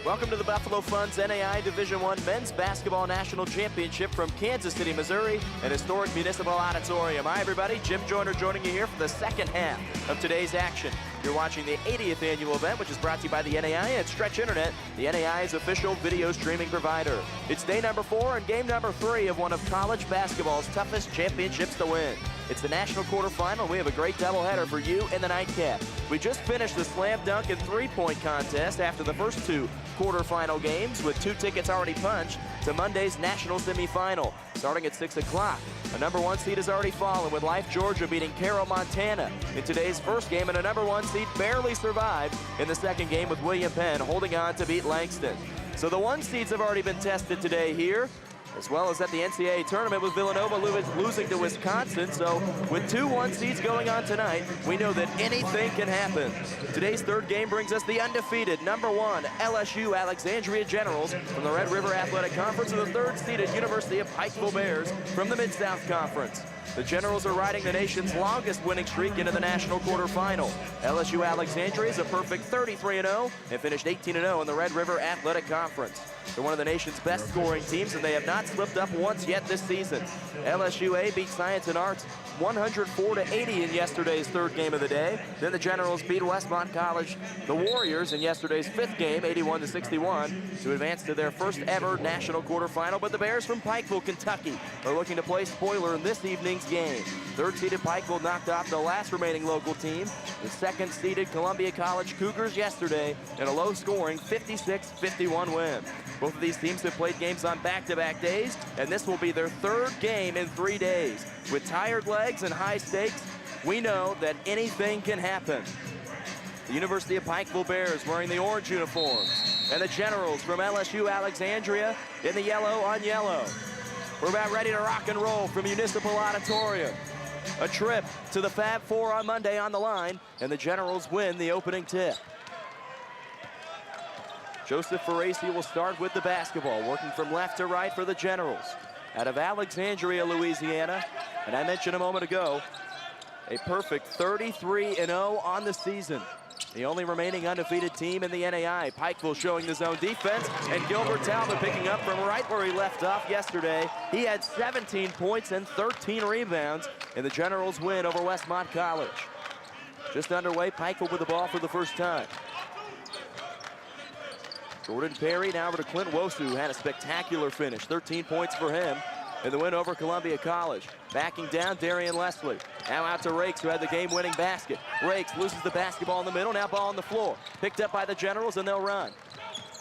Welcome to the Buffalo Funds NAI Division I Men's Basketball National Championship from Kansas City, Missouri, an historic municipal auditorium. Hi, everybody. Jim Joyner joining you here for the second half of today's action. You're watching the 80th annual event, which is brought to you by the NAI and Stretch Internet, the NAI's official video streaming provider. It's day number 4 and game number 3 of one of college basketball's toughest championships to win. It's the national quarterfinal. We have a great doubleheader for you in the nightcap. We just finished the slam dunk and three-point contest after the first 2 quarterfinal games, with 2 tickets already punched to Monday's national semifinal, starting at 6 o'clock. A number 1 seed has already fallen, with Life Georgia beating Carroll, Montana in today's first game, and a number 1 seed barely survived in the second game, with William Penn holding on to beat Langston. So the 1 seeds have already been tested today here, as well as at the NCAA tournament, with Villanova losing to Wisconsin. So with 2 1 seeds going on tonight, we know that anything can happen. Today's third game brings us the undefeated number 1 LSU Alexandria Generals from the Red River Athletic Conference, and the 3rd seeded University of Pikeville Bears from the Mid-South Conference. The Generals are riding the nation's longest winning streak into the national quarterfinal. LSU Alexandria is a perfect 33-0 and finished 18-0 in the Red River Athletic Conference. They're one of the nation's best scoring teams, and they have not slipped up once yet this season. LSUA beat Science and Arts 104-80 in yesterday's third game of the day. Then the Generals beat Westmont College, the Warriors, in yesterday's 5th game, 81-61, to advance to their first ever national quarterfinal. But the Bears from Pikeville, Kentucky, are looking to play spoiler in this evening's game. 3rd-seeded Pikeville knocked off the last remaining local team, the 2nd-seeded Columbia College Cougars, yesterday in a low-scoring 56-51 win. Both of these teams have played games on back-to-back days, and this will be their 3rd game in 3 days. With tired legs and high stakes, we know that anything can happen. The University of Pikeville Bears wearing the orange uniforms, and the Generals from LSU Alexandria in the yellow on yellow. We're about ready to rock and roll from Municipal Auditorium. A trip to the Fab Four on Monday on the line, and the Generals win the opening tip. Joseph Faraci will start with the basketball, working from left to right for the Generals. Out of Alexandria, Louisiana, and I mentioned a moment ago, a perfect 33-0 on the season. The only remaining undefeated team in the NAI. Pikeville showing the zone defense, and Gilbert Talbot picking up from right where he left off yesterday. He had 17 points and 13 rebounds in the Generals' win over Westmont College. Just underway, Pikeville with the ball for the first time. Jordan Perry now over to Clint Wosu, who had a spectacular finish. 13 points for him in the win over Columbia College. Backing down, Darian Leslie. Now out to Rakes, who had the game-winning basket. Rakes loses the basketball in the middle, now ball on the floor. Picked up by the Generals, and they'll run.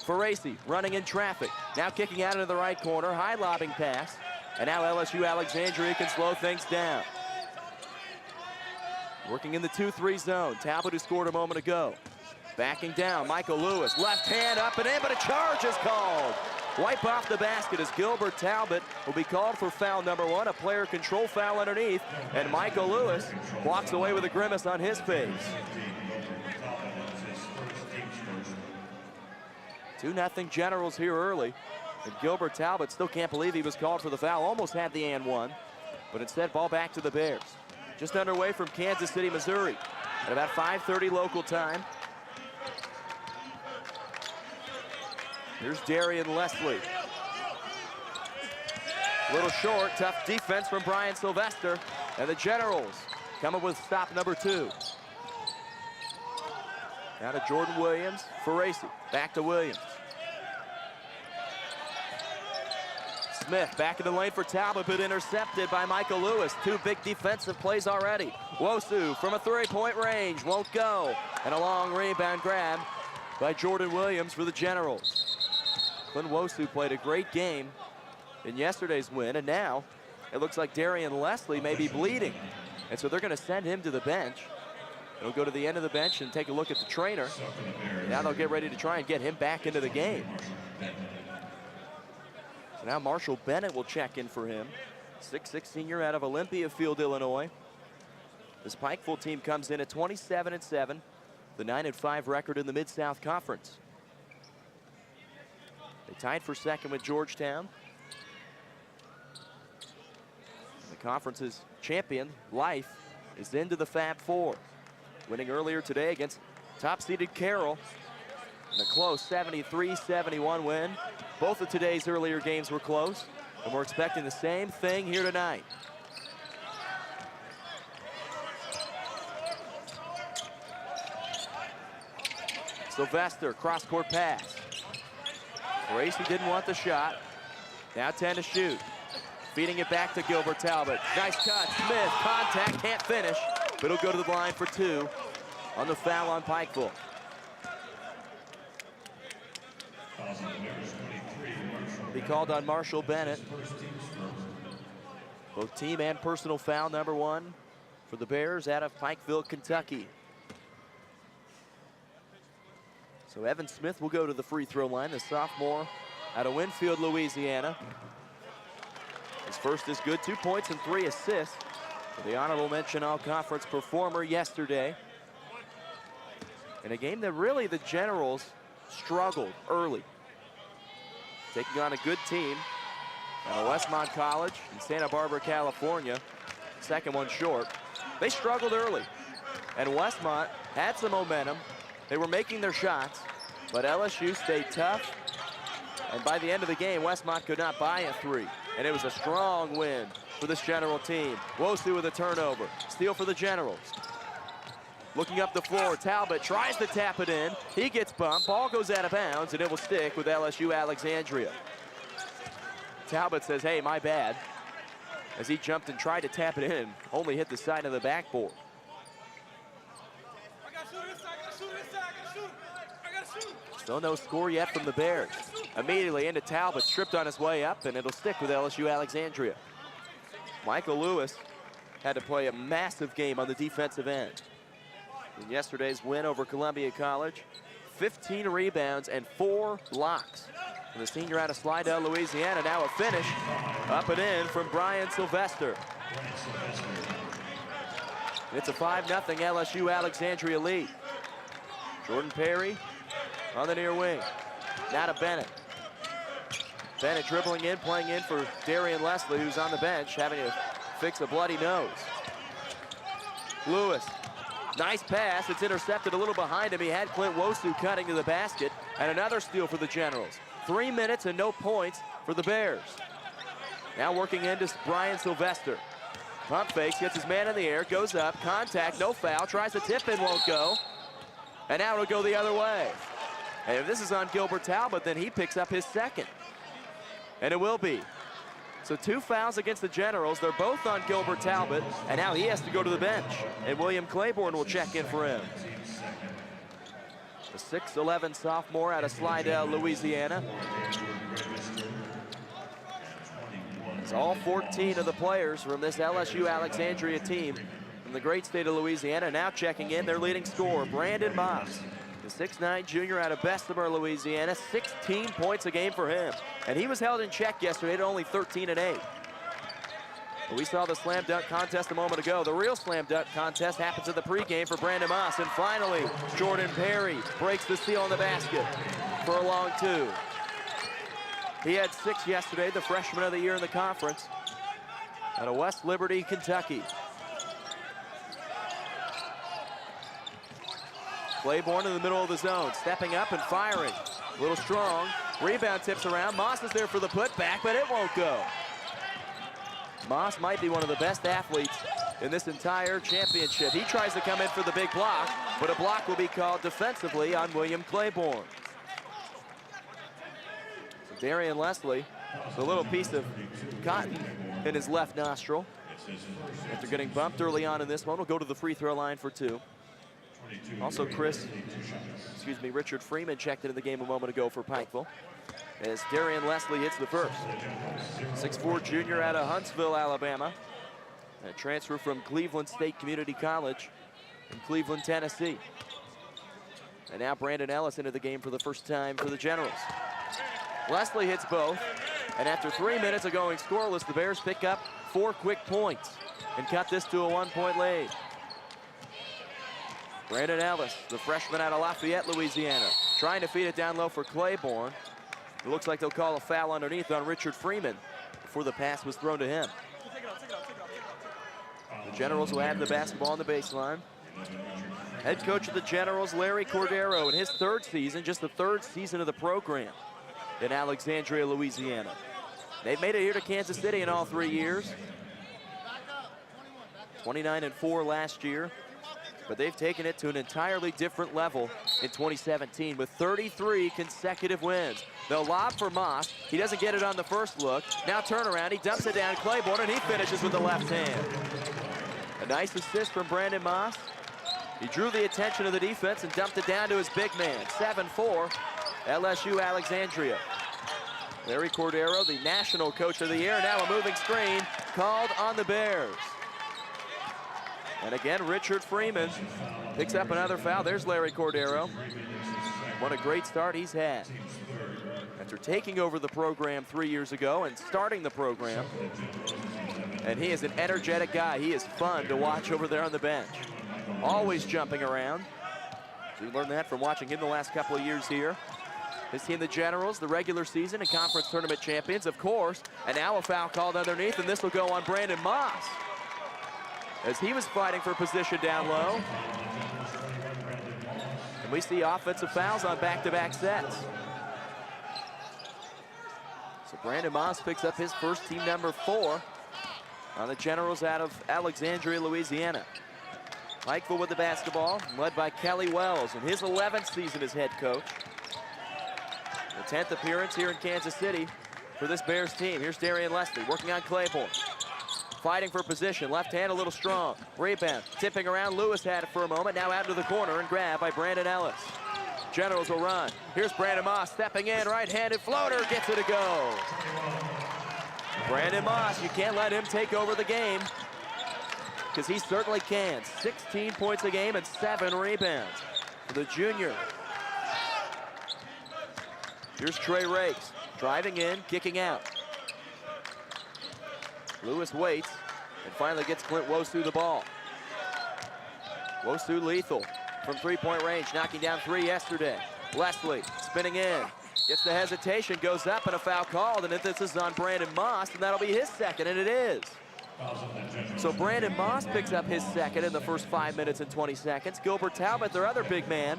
Faraci running in traffic. Now kicking out into the right corner, high lobbing pass. And now LSU Alexandria can slow things down. Working in the 2-3 zone. Talbot, who scored a moment ago. Backing down, Michael Lewis, left hand up and in, but a charge is called. Wipe off the basket as Gilbert Talbot will be called for foul number 1, a player control foul underneath, and Michael Lewis walks away with a grimace on his face. 2-0 Generals here early, and Gilbert Talbot still can't believe he was called for the foul. Almost had the and one, but instead ball back to the Bears. Just underway from Kansas City, Missouri, at about 5:30 local time. Here's Darian Leslie. A little short, tough defense from Brian Sylvester. And the Generals come up with stop number 2. Now to Jordan Williams, Faraci, back to Williams. Smith back in the lane for Talbot, but intercepted by Michael Lewis. 2 big defensive plays already. Wosu from a 3-point range, won't go. And a long rebound grab by Jordan Williams for the Generals. Clint Wosu played a great game in yesterday's win, and now it looks like Darian Leslie may be bleeding. And so they're going to send him to the bench. He'll go to the end of the bench and take a look at the trainer. Now they'll get ready to try and get him back into the game. So now Marshall Bennett will check in for him. 6'6" senior out of Olympia Field, Illinois. This Pikeville team comes in at 27-7, the 9-5 record in the Mid-South Conference. They tied for second with Georgetown. The conference's champion, Life, is into the Fab Four, winning earlier today against top-seeded Carroll. And a close 73-71 win. Both of today's earlier games were close, and we're expecting the same thing here tonight. Sylvester, cross-court pass. Gracie didn't want the shot. Now 10 to shoot. Feeding it back to Gilbert Talbot. Nice cut, Smith, contact, can't finish, but he'll go to the line for 2 on the foul on Pikeville. Be called on Marshall Bennett. Both team and personal foul number 1 for the Bears out of Pikeville, Kentucky. So Evan Smith will go to the free throw line, the sophomore out of Winfield, Louisiana. His first is good, 2 points and 3 assists for the honorable mention all-conference performer yesterday. In a game that really the Generals struggled early. Taking on a good team out of Westmont College in Santa Barbara, California. Second one short. They struggled early, and Westmont had some momentum. They were making their shots, but LSU stayed tough. And by the end of the game, Westmont could not buy a 3. And it was a strong win for this General team. Wosu with a turnover. Steal for the Generals. Looking up the floor, Talbot tries to tap it in. He gets bumped, ball goes out of bounds, and it will stick with LSU Alexandria. Talbot says, hey, my bad, as he jumped and tried to tap it in, only hit the side of the backboard. Still no score yet from the Bears. Immediately into Talbot, stripped on his way up, and it'll stick with LSU Alexandria. Michael Lewis had to play a massive game on the defensive end. In yesterday's win over Columbia College, 15 rebounds and 4 blocks. And the senior out of Slidell, Louisiana, now a finish. Up and in from Brian Sylvester. It's a 5-0 LSU Alexandria lead. Jordan Perry on the near wing. Now to Bennett. Bennett dribbling in, playing in for Darian Leslie, who's on the bench, having to fix a bloody nose. Lewis, nice pass. It's intercepted a little behind him. He had Clint Wosu cutting to the basket. And another steal for the Generals. 3 minutes and no points for the Bears. Now working into Brian Sylvester. Pump fakes, gets his man in the air, goes up, contact, no foul, tries to tip in, won't go. And now it'll go the other way. And if this is on Gilbert Talbot, then he picks up his second. And it will be. So 2 fouls against the Generals. They're both on Gilbert Talbot, and now he has to go to the bench. And William Claiborne will check in for him. The 6'11" sophomore out of Slidell, Louisiana. It's all 14 of the players from this LSU Alexandria team from the great state of Louisiana now checking in their leading scorer, Brandon Moss. The 6'9" junior out of Bessemer, Louisiana, 16 points a game for him. And he was held in check yesterday at only 13 and 8. We saw the slam dunk contest a moment ago. The real slam dunk contest happens at the pregame for Brandon Moss. And finally, Jordan Perry breaks the seal on the basket for a long 2. He had 6 yesterday, the freshman of the year in the conference out of West Liberty, Kentucky. Claiborne in the middle of the zone, stepping up and firing. A little strong. Rebound tips around. Moss is there for the putback, but it won't go. Moss might be one of the best athletes in this entire championship. He tries to come in for the big block, but a block will be called defensively on William Claiborne. So Darian Leslie, a little piece of cotton in his left nostril. After getting bumped early on in this one, we'll go to the free throw line for 2. Also Richard Freeman checked into the game a moment ago for Pikeville, as Darian Leslie hits the first. 6'4" junior out of Huntsville, Alabama. A transfer from Cleveland State Community College in Cleveland, Tennessee. And now Brandon Ellis into the game for the first time for the Generals. Leslie hits both, and after 3 minutes of going scoreless, the Bears pick up 4 quick points and cut this to a 1-point lead. Brandon Ellis, the freshman out of Lafayette, Louisiana, trying to feed it down low for Claiborne. It looks like they'll call a foul underneath on Richard Freeman before the pass was thrown to him. The Generals will have the basketball on the baseline. Head coach of the Generals, Larry Cordero, in his third season, just the third season of the program in Alexandria, Louisiana. They've made it here to Kansas City in all 3 years. 29-4 last year, but they've taken it to an entirely different level in 2017 with 33 consecutive wins. They'll lob for Moss. He doesn't get it on the first look. Now turnaround, he dumps it down Claiborne, and he finishes with the left hand. A nice assist from Brandon Moss. He drew the attention of the defense and dumped it down to his big man. 7-4, LSU Alexandria. Larry Cordero, the national coach of the year. Now a moving screen called on the Bears. And again, Richard Freeman picks up another foul. There's Larry Cordero. What a great start he's had. After taking over the program 3 years ago and starting the program. And he is an energetic guy. He is fun to watch over there on the bench. Always jumping around. So we learned that from watching him the last couple of years here. His team, the Generals, the regular season and conference tournament champions, of course. And now a foul called underneath, and this will go on Brandon Moss, as he was fighting for position down low. And we see offensive fouls on back-to-back sets. So Brandon Moss picks up his first team number 4 on the Generals out of Alexandria, Louisiana. Pikeville with the basketball, led by Kelly Wells in his 11th season as head coach. The 10th appearance here in Kansas City for this Bears team. Here's Darian Leslie working on Claiborne. Fighting for position, left hand a little strong. Rebound, tipping around, Lewis had it for a moment, now out into the corner and grabbed by Brandon Ellis. Generals will run. Here's Brandon Moss stepping in, right-handed floater, gets it to go. Brandon Moss, you can't let him take over the game, because he certainly can. 16 points a game and 7 rebounds for the junior. Here's Trey Rakes, driving in, kicking out. Lewis waits and finally gets Clint Wosu the ball. Wosu lethal from three-point range, knocking down 3 yesterday. Leslie spinning in, gets the hesitation, goes up, and a foul called, and this is on Brandon Moss, and that'll be his second, and it is. So Brandon Moss picks up his second in the first 5 minutes and 20 seconds. Gilbert Talbot, their other big man,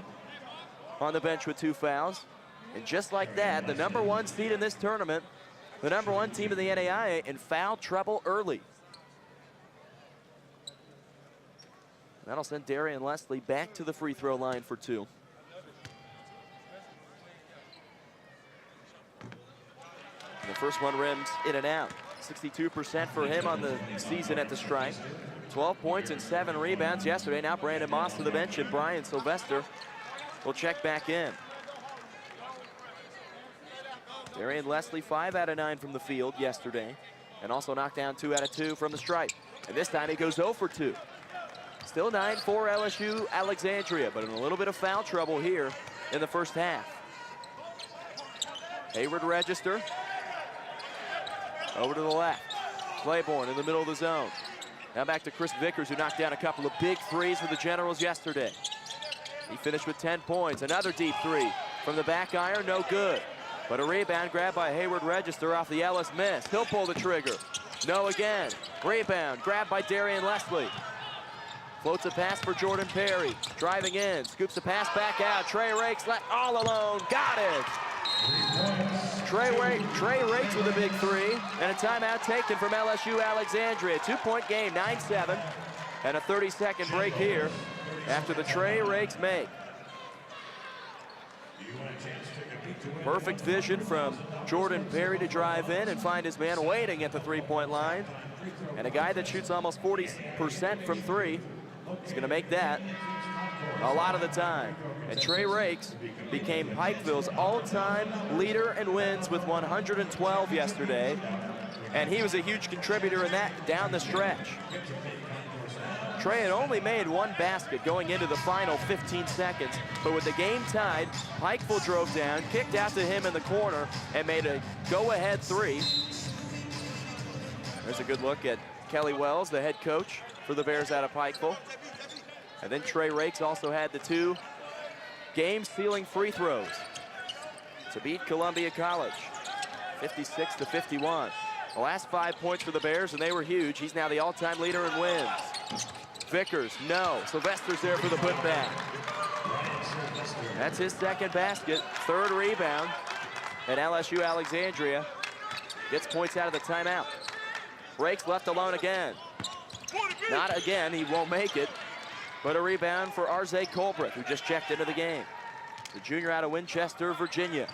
on the bench with 2 fouls. And just like that, the #1 seed in this tournament, the #1 team in the NAIA, in foul trouble early. That'll send Darian Leslie back to the free throw line for 2. The first one rims in and out. 62% for him on the season at the stripe. 12 points and 7 rebounds yesterday. Now Brandon Moss to the bench, and Brian Sylvester will check back in. Darian Leslie, 5 out of 9 from the field yesterday, and also knocked down 2 out of 2 from the stripe. And this time he goes 0 for 2. Still 9-4 LSU Alexandria, but in a little bit of foul trouble here in the first half. Hayward register. Over to the left. Claiborne in the middle of the zone. Now back to Chris Vickers, who knocked down a couple of big threes for the Generals yesterday. He finished with 10 points. Another deep 3 from the back iron, no good. But a rebound grabbed by Hayward Register off the Ellis miss. He'll pull the trigger. No again. Rebound grabbed by Darian Leslie. Floats a pass for Jordan Perry. Driving in, scoops a pass back out. Trey Rakes let all alone. Got it. Trey Rakes with a big 3. And a timeout taken from LSU Alexandria. 2-point game, 9-7. And a 30-second break here after the Trey Rakes make. Perfect vision from Jordan Perry to drive in and find his man waiting at the 3-point line. And a guy that shoots almost 40% from 3 is going to make that a lot of the time. And Trey Rakes became Pikeville's all-time leader in wins with 112 yesterday. And he was a huge contributor in that down the stretch. Trey had only made 1 basket going into the final 15 seconds, but with the game tied, Pikeville drove down, kicked out to him in the corner, and made a go-ahead 3. There's a good look at Kelly Wells, the head coach for the Bears out of Pikeville. And then Trey Rakes also had the 2 game-sealing free throws to beat Columbia College, 56-51. The last 5 points for the Bears, and they were huge. He's now the all-time leader in wins. Vickers, no. Sylvester's there for the putback. That's his second basket, third rebound. And LSU Alexandria gets points out of the timeout. Rakes left alone again. Not again, he won't make it. But a rebound for Arze Colbreth, who just checked into the game. The junior out of Winchester, Virginia.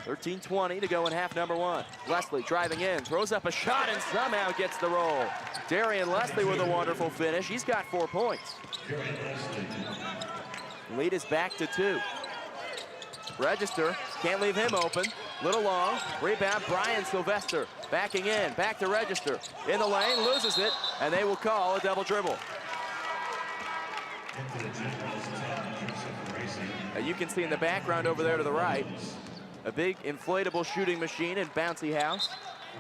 13:20 to go in half number one. Leslie driving in, throws up a shot and somehow gets the roll. Darian Leslie with a wonderful finish. He's got 4 points. Lead is back to 2. Register, can't leave him open. Little long, rebound, Brian Sylvester. Backing in, back to Register. In the lane, loses it, and they will call a double dribble. Now you can see in the background over there to the right, a big inflatable shooting machine and bouncy house.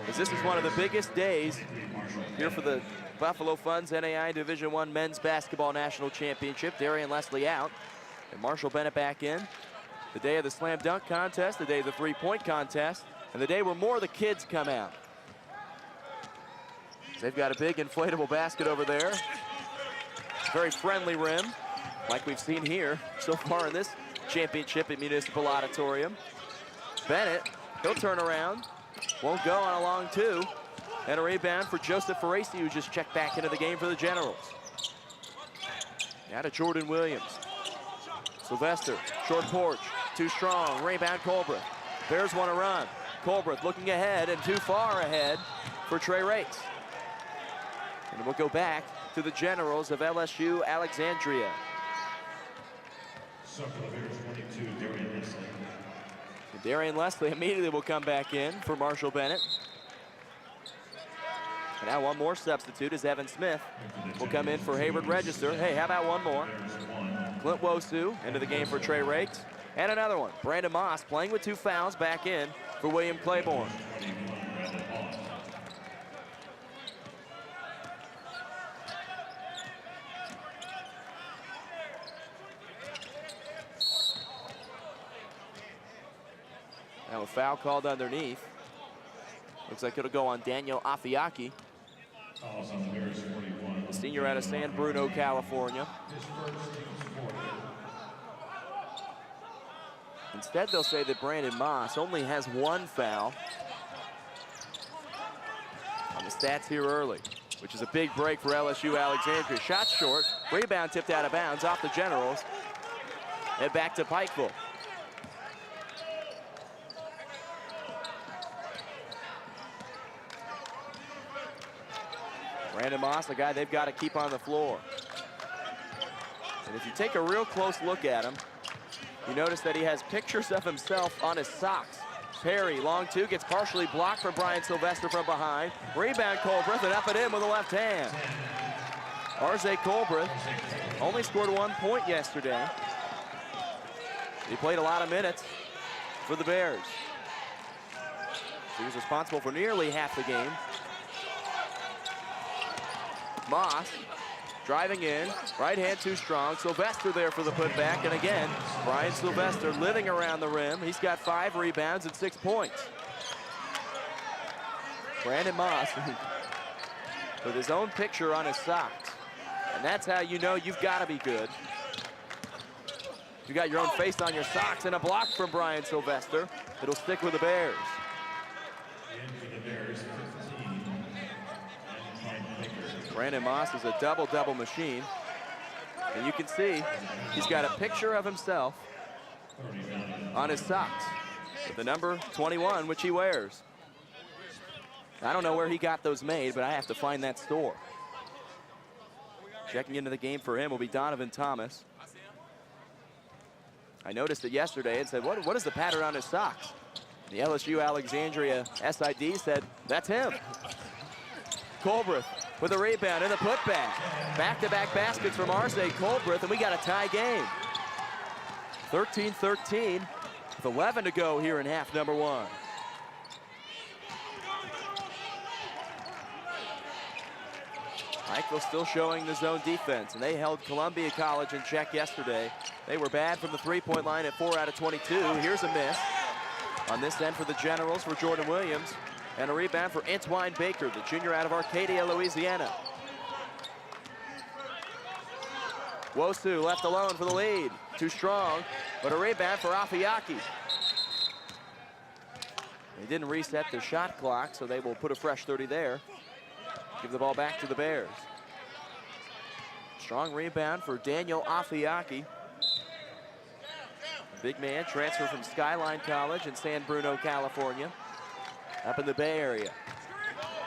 As this is one of the biggest days here for the Buffalo Funds NAI Division I Men's Basketball National Championship. Darian Leslie out and Marshall Bennett back in. The day of the slam dunk contest, the day of the three-point contest, and the day where more of the kids come out. They've got a big inflatable basket over there. Very friendly rim, like we've seen here so far in this championship at Municipal Auditorium. Bennett, he'll turn around, won't go on a long two. And a rebound for Joseph Ferraci, who just checked back into the game for the Generals. Now to Jordan Williams. Sylvester, short porch, too strong, rebound Colbreth. Bears want to run. Colbreth looking ahead and too far ahead for Trey Rakes. And we'll go back to the Generals of LSU Alexandria. And Darian Leslie immediately will come back in for Marshall Bennett. And now one more substitute as Evan Smith will come in for Hayward Register. Hey, how about one more? Clint Wosu into the game for Trey Rakes. And another one, Brandon Moss playing with 2 fouls back in for William Claiborne. Now a foul called underneath. Looks like it'll go on Daniel Afiaki, the senior out of San Bruno, California. Instead, they'll say that Brandon Moss only has 1 foul on the stats here early, which is a big break for LSU Alexandria. Shot short, rebound tipped out of bounds off the Generals, and back to Pikeville. Brandon Moss, the guy they've got to keep on the floor. And if you take a real close look at him, you notice that he has pictures of himself on his socks. Perry, long two, gets partially blocked from Brian Sylvester from behind. Rebound Colbreth, and up and in with the left hand. Arze Colbreth only scored 1 point yesterday. He played a lot of minutes for the Bears. He was responsible for nearly half the game. Moss driving in, right hand too strong. Sylvester there for the putback, and again, Brian Sylvester living around the rim. He's got 5 rebounds and 6 points. Brandon Moss with his own picture on his socks. And that's how you know you've got to be good. You got your own face on your socks, and a block from Brian Sylvester. It'll stick with the Bears. Brandon Moss is a double-double machine. And you can see he's got a picture of himself on his socks with the number 21, which he wears. I don't know where he got those made, but I have to find that store. Checking into the game for him will be Donovan Thomas. I noticed it yesterday and said, what is the pattern on his socks? The LSU Alexandria SID said, that's him. Colbreth with a rebound and the putback. Back-to-back baskets from Arze Colbreth, and we got a tie game. 13-13 with 11 to go here in half number one. Pikeville still showing the zone defense, and they held Columbia College in check yesterday. They were bad from the three-point line at 4 out of 22. Here's a miss on this end for the Generals for Jordan Williams. And a rebound for Antwine Baker, the junior out of Arcadia, Louisiana. Wosu left alone for the lead. Too strong, but a rebound for Afiaki. They didn't reset the shot clock, so they will put a fresh 30 there. Give the ball back to the Bears. Strong rebound for Daniel Afiaki. Big man, transfer from Skyline College in San Bruno, California. Up in the Bay Area.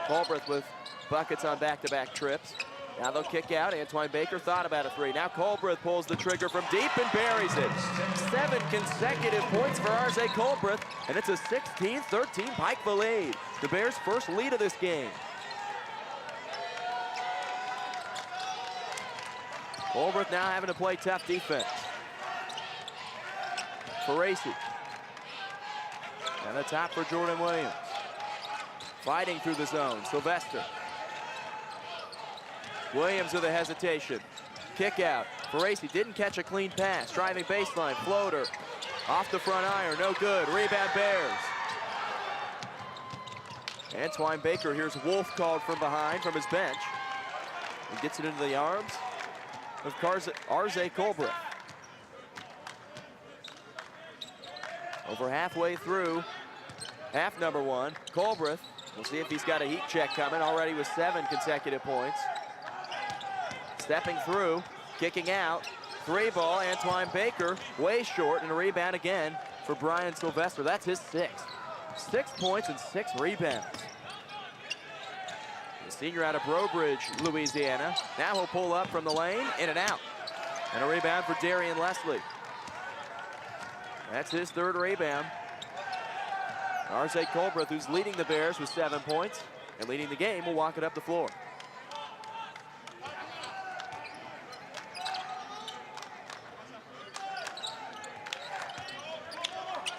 Colbreth with buckets on back-to-back trips. Now they'll kick out. Antoine Baker thought about a three. Now Colbreth pulls the trigger from deep and buries it. 7 consecutive points for Arze Colbreth, and it's a 16-13 Pikeville lead. The Bears' first lead of this game. Colbreth now having to play tough defense. Ferraci. And the top for Jordan Williams. Fighting through the zone, Sylvester. Williams with a hesitation. Kick out. Ferraci didn't catch a clean pass. Driving baseline, floater. Off the front iron, no good. Rebound Bears. Antoine Baker hears Wolf called from behind from his bench. He gets it into the arms of Arze Colbreth. Over halfway through half number one. Colbreth, we'll see if he's got a heat check coming, already with 7 consecutive points. Stepping through, kicking out, 3 ball, Antoine Baker, way short, and a rebound again for Brian Sylvester. That's his 6th. 6 points and 6 rebounds. The senior out of Brobridge, Louisiana. Now he'll pull up from the lane, in and out. And a rebound for Darian Leslie. That's his 3rd rebound. Arze Colbreth, who's leading the Bears with 7 points and leading the game, will walk it up the floor.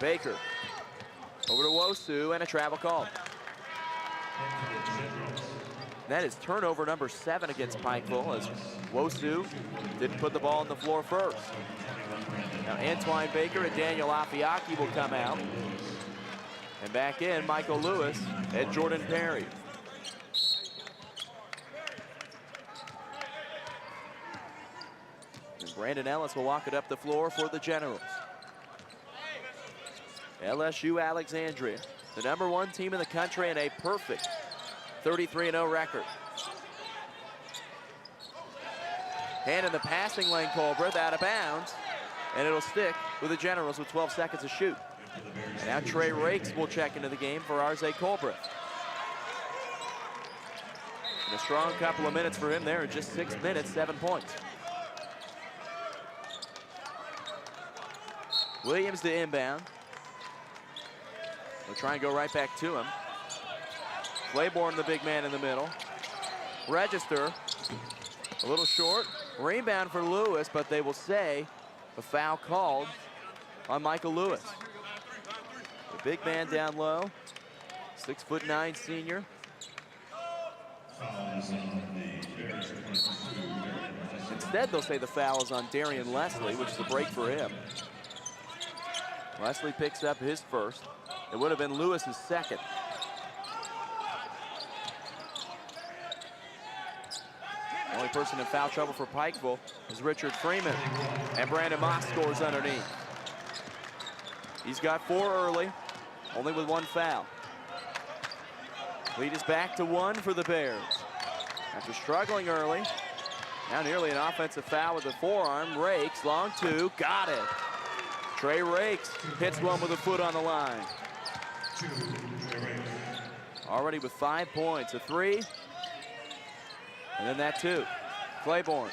Baker over to Wosu, and a travel call. That is turnover number 7 against Pikeville, as Wosu didn't put the ball on the floor first. Now Antoine Baker and Daniel Afiaki will come out. And back in, Michael Lewis and Jordan Perry. And Brandon Ellis will walk it up the floor for the Generals. LSU Alexandria, the #1 team in the country and a perfect 33-0 record. Hand in the passing lane, Colbreth out of bounds, and it'll stick with the Generals with 12 seconds to shoot. Now Trey Rakes will check into the game for Arze Colbreth. And a strong couple of minutes for him there in just 6 minutes, 7 points. Williams to inbound. They'll try and go right back to him. Claiborne, the big man in the middle. Register, a little short. Rebound for Lewis, but they will say a foul called on Michael Lewis. The big man down low, 6'9" senior. Instead, they'll say the foul is on Darian Leslie, which is a break for him. Leslie picks up his first. It would have been Lewis's 2nd. Only person in foul trouble for Pikeville is Richard Freeman. And Brandon Moss scores underneath. He's got 4 early, only with 1 foul. Lead is back to 1 for the Bears. After struggling early, now nearly an offensive foul with the forearm. Rakes, long 2, got it. Trey Rakes hits one with a foot on the line. Already with 5 points, a 3, and then that 2. Claiborne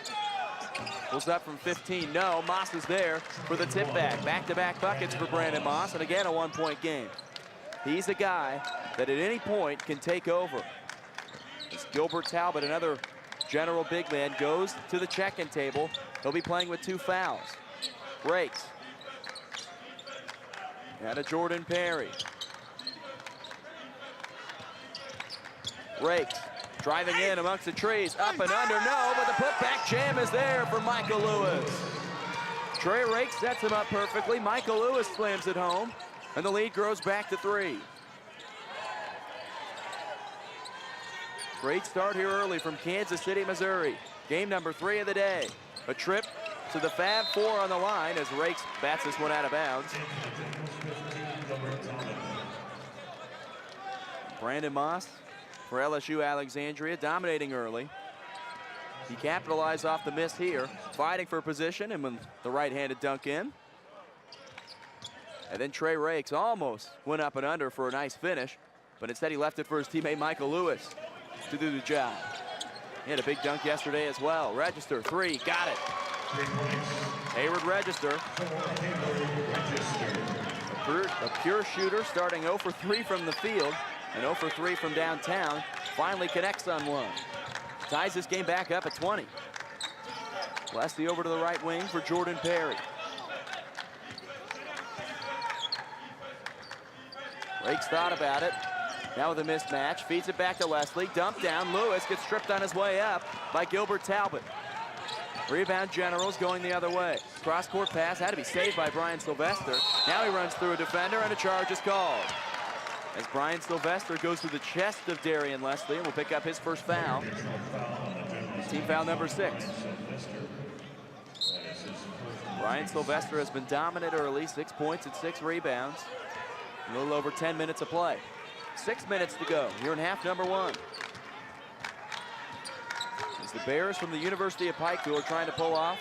pulls up from 15. No, Moss is there for the tip back. Back-to-back buckets for Brandon Moss, and again a 1-point game. He's a guy that at any point can take over. As Gilbert Talbot, another General big man, goes to the check-in table. He'll be playing with 2 fouls. Rakes. And a Jordan Perry. Rakes driving in amongst the trees, up and under, no, but the putback jam is there for Michael Lewis. Trey Rakes sets him up perfectly. Michael Lewis slams it home, and the lead grows back to 3. Great start here early from Kansas City, Missouri. Game number 3 of the day. A trip to the Fab Four on the line as Rakes bats this one out of bounds. Brandon Moss for LSU Alexandria, dominating early. He capitalized off the miss here, fighting for position, and with the right-handed dunk in. And then Trey Rakes almost went up and under for a nice finish, but instead he left it for his teammate Michael Lewis to do the job. He had a big dunk yesterday as well. Register, three, got it. Hayward Register. A pure shooter, starting 0 for 3 from the field and 0 for 3 from downtown. Finally connects on one. Ties this game back up at 20. Leslie over to the right wing for Jordan Perry. Rakes thought about it. Now with a mismatch, feeds it back to Leslie. Dump down, Lewis gets stripped on his way up by Gilbert Talbot. Rebound Generals going the other way. Cross-court pass had to be saved by Brian Sylvester. Now he runs through a defender and a charge is called. As Brian Sylvester goes to the chest of Darian Leslie and will pick up his first foul. Team foul number 6. Brian Sylvester has been dominant early, 6 points and 6 rebounds. A little over 10 minutes of play. 6 minutes to go here in half number 1. It's the Bears from the University of Pike who are trying to pull off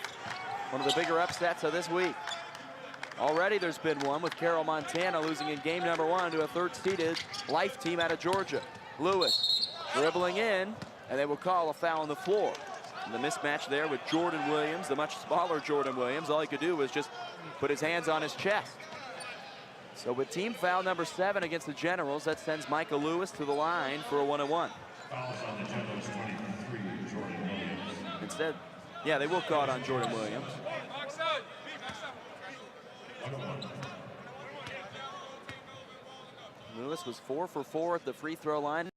one of the bigger upsets of this week. Already there's been one with Carroll Montana losing in game number 1 to a third-seeded Life team out of Georgia. Lewis dribbling in, and they will call a foul on the floor. And the mismatch there with Jordan Williams, the much smaller Jordan Williams. All he could do was just put his hands on his chest. So with team foul number 7 against the Generals, that sends Michael Lewis to the line for a 1-on-1. Fouls on the Generals, 23, Jordan Williams. Instead, yeah, they will call it on Jordan Williams. Lewis was 4 for 4 at the free throw line.